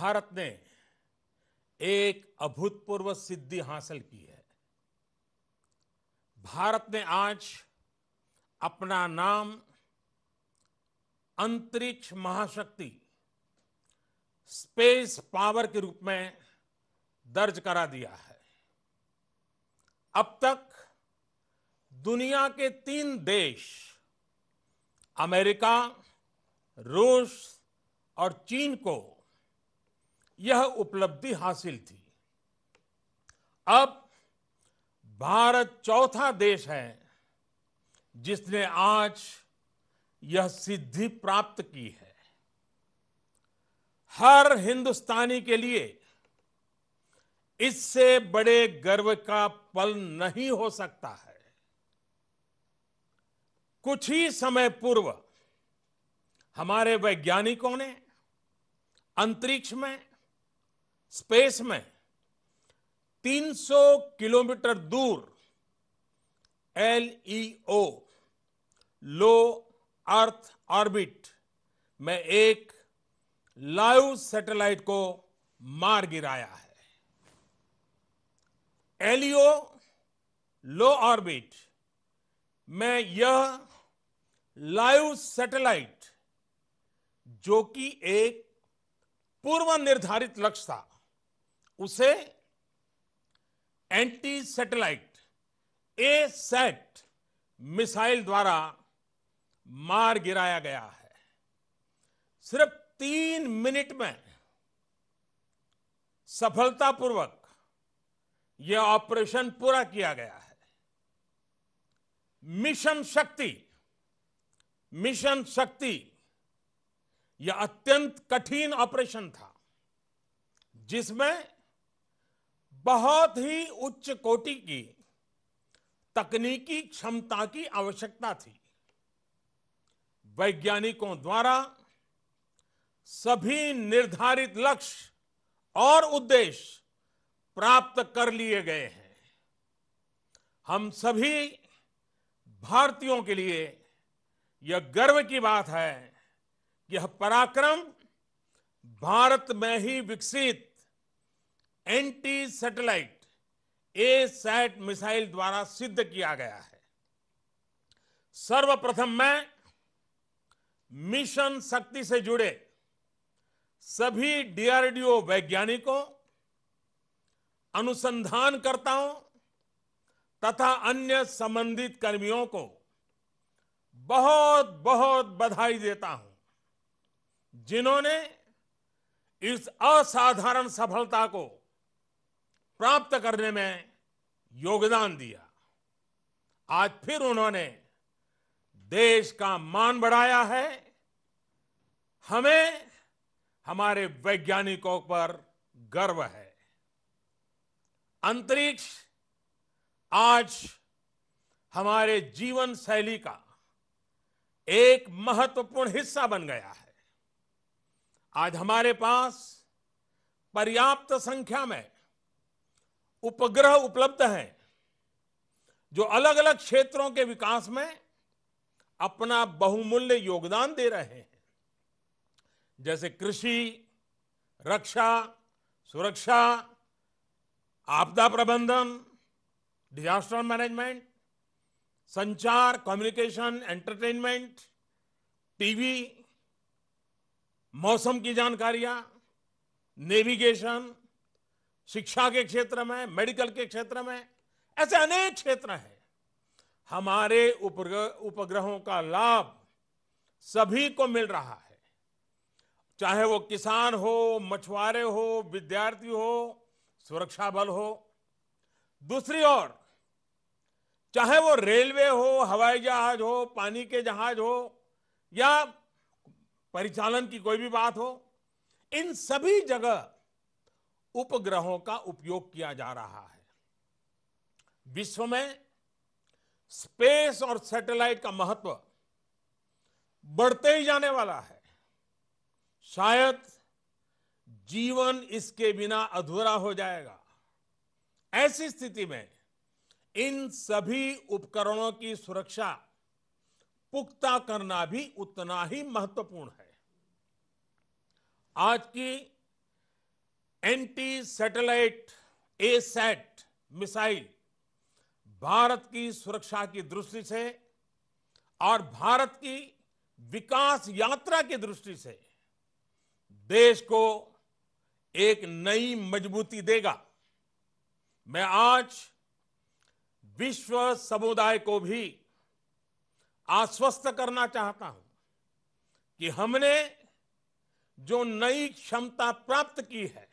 भारत ने एक अभूतपूर्व सिद्धि हासिल की है। भारत ने आज अपना नाम अंतरिक्ष महाशक्ति स्पेस पावर के रूप में दर्ज करा दिया है। अब तक दुनिया के 3 देश अमेरिका, रूस और चीन को यह उपलब्धि हासिल थी। अब भारत चौथा देश है जिसने आज यह सिद्धि प्राप्त की है। हर हिंदुस्तानी के लिए इससे बड़े गर्व का पल नहीं हो सकता है। कुछ ही समय पूर्व हमारे वैज्ञानिकों ने अंतरिक्ष में, स्पेस में 300 किलोमीटर दूर LEO लो अर्थ ऑर्बिट में एक लाइव सैटेलाइट को मार गिराया है। LEO लो ऑर्बिट में यह लाइव सैटेलाइट, जो कि एक पूर्व निर्धारित लक्ष्य था, उसे एंटी सैटेलाइट A-सैट मिसाइल द्वारा मार गिराया गया है। सिर्फ 3 मिनट में सफलतापूर्वक यह ऑपरेशन पूरा किया गया है। मिशन शक्ति यह अत्यंत कठिन ऑपरेशन था, जिसमें बहुत ही उच्च कोटि की तकनीकी क्षमता की आवश्यकता थी। वैज्ञानिकों द्वारा सभी निर्धारित लक्ष्य और उद्देश्य प्राप्त कर लिए गए हैं। हम सभी भारतीयों के लिए यह गर्व की बात है कि यह पराक्रम भारत में ही विकसित एंटी सैटेलाइट A-सैट मिसाइल द्वारा सिद्ध किया गया है। सर्वप्रथम मैं मिशन शक्ति से जुड़े सभी DRDO वैज्ञानिकों, अनुसंधानकर्ताओं तथा अन्य संबंधित कर्मियों को बहुत बहुत बधाई देता हूं, जिन्होंने इस असाधारण सफलता को प्राप्त करने में योगदान दिया। आज फिर उन्होंने देश का मान बढ़ाया है। हमें हमारे वैज्ञानिकों पर गर्व है। अंतरिक्ष आज हमारे जीवन शैली का एक महत्वपूर्ण हिस्सा बन गया है। आज हमारे पास पर्याप्त संख्या में उपग्रह उपलब्ध हैं, जो अलग अलग क्षेत्रों के विकास में अपना बहुमूल्य योगदान दे रहे हैं, जैसे कृषि, रक्षा, सुरक्षा, आपदा प्रबंधन, डिजास्टर मैनेजमेंट, संचार, कम्युनिकेशन, एंटरटेनमेंट, टीवी, मौसम की जानकारियां, नेविगेशन, शिक्षा के क्षेत्र में, मेडिकल के क्षेत्र में, ऐसे अनेक क्षेत्र हैं। हमारे उपग्रहों का लाभ सभी को मिल रहा है, चाहे वो किसान हो, मछुआरे हो, विद्यार्थी हो, सुरक्षा बल हो। दूसरी ओर, चाहे वो रेलवे हो, हवाई जहाज हो, पानी के जहाज हो या परिचालन की कोई भी बात हो, इन सभी जगह उपग्रहों का उपयोग किया जा रहा है। विश्व में स्पेस और सैटेलाइट का महत्व बढ़ते ही जाने वाला है। शायद जीवन इसके बिना अधूरा हो जाएगा। ऐसी स्थिति में इन सभी उपकरणों की सुरक्षा पुख्ता करना भी उतना ही महत्वपूर्ण है। आज की anti satellite asset missile Bharat की सुरक्षा की दृष्टि से और भारत की विकास यात्रा की दृष्टि से देश को एक नई मजबूती देगा। मैं आज विश्व समुदाय को भी आश्वस्त करना चाहता हूं कि हमने जो नई क्षमता प्राप्त की है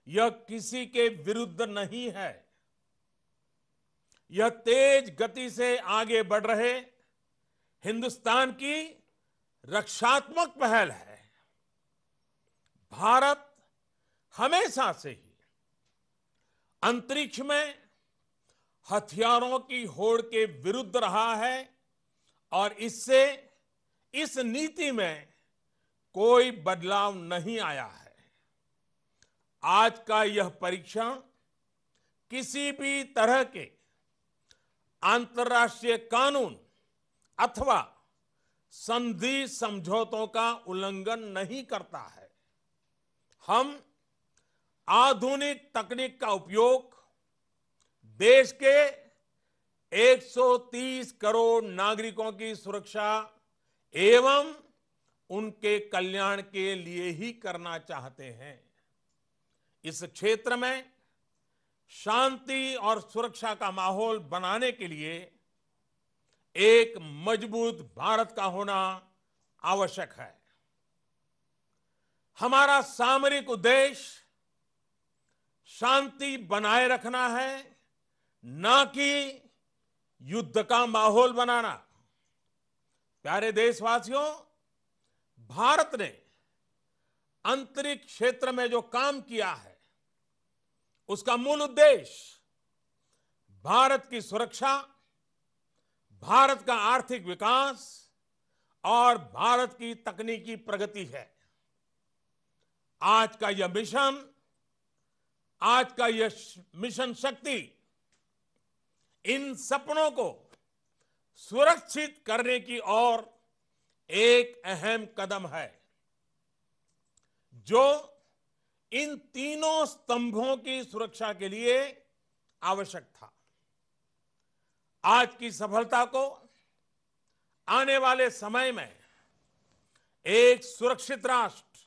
यह किसी के विरुद्ध नहीं है। यह तेज गति से आगे बढ़ रहे हिंदुस्तान की रक्षात्मक पहल है। भारत हमेशा से ही अंतरिक्ष में हथियारों की होड़ के विरुद्ध रहा है और इससे इस नीति में कोई बदलाव नहीं आया है। आज का यह परीक्षण किसी भी तरह के अंतर्राष्ट्रीय कानून अथवा संधि समझौतों का उल्लंघन नहीं करता है। हम आधुनिक तकनीक का उपयोग देश के 130 करोड़ नागरिकों की सुरक्षा एवं उनके कल्याण के लिए ही करना चाहते हैं। इस क्षेत्र में शांति और सुरक्षा का माहौल बनाने के लिए एक मजबूत भारत का होना आवश्यक है। हमारा सामरिक उद्देश्य शांति बनाए रखना है, ना कि युद्ध का माहौल बनाना। प्यारे देशवासियों, भारत ने अंतरिक्ष क्षेत्र में जो काम किया है उसका मूल उद्देश्य भारत की सुरक्षा, भारत का आर्थिक विकास और भारत की तकनीकी प्रगति है। आज का यह मिशन शक्ति इन सपनों को सुरक्षित करने की ओर एक अहम कदम है, जो इन तीनों स्तंभों की सुरक्षा के लिए आवश्यक था। आज की सफलता को आने वाले समय में एक सुरक्षित राष्ट्र,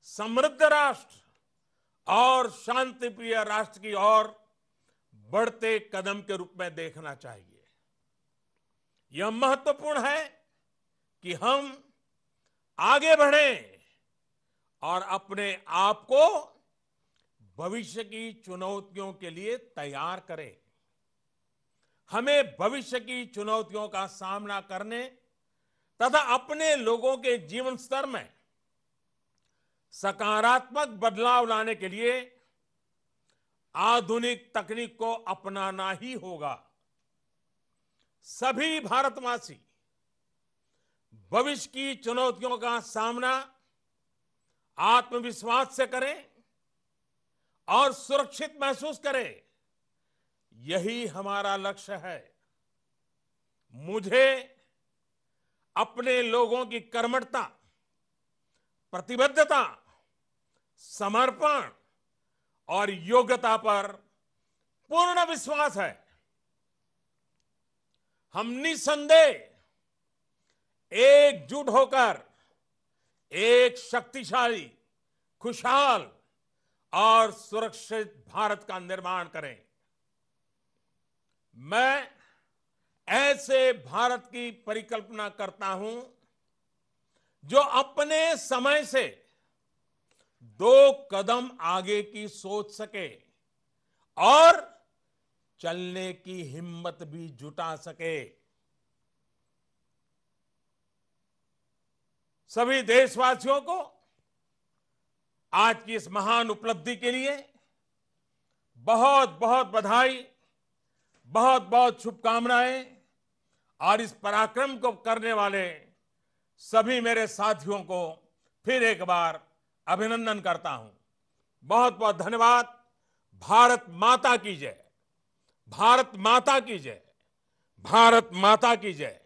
समृद्ध राष्ट्र और शांतिप्रिय राष्ट्र की ओर बढ़ते कदम के रूप में देखना चाहिए। यह महत्वपूर्ण है कि हम आगे बढ़ें और अपने आप को भविष्य की चुनौतियों के लिए तैयार करें। हमें भविष्य की चुनौतियों का सामना करने तथा अपने लोगों के जीवन स्तर में सकारात्मक बदलाव लाने के लिए आधुनिक तकनीक को अपनाना ही होगा। सभी भारतवासी भविष्य की चुनौतियों का सामना आत्मविश्वास से करें और सुरक्षित महसूस करें, यही हमारा लक्ष्य है। मुझे अपने लोगों की कर्मठता, प्रतिबद्धता, समर्पण और योग्यता पर पूर्ण विश्वास है। हम निसंदेह एकजुट होकर एक शक्तिशाली, खुशहाल और सुरक्षित भारत का निर्माण करें। मैं ऐसे भारत की परिकल्पना करता हूं जो अपने समय से 2 कदम आगे की सोच सके और चलने की हिम्मत भी जुटा सके। सभी देशवासियों को आज की इस महान उपलब्धि के लिए बहुत बहुत बधाई, बहुत बहुत शुभकामनाएं और इस पराक्रम को करने वाले सभी मेरे साथियों को फिर एक बार अभिनंदन करता हूं। बहुत बहुत धन्यवाद। भारत माता की जय, भारत माता की जय, भारत माता की जय।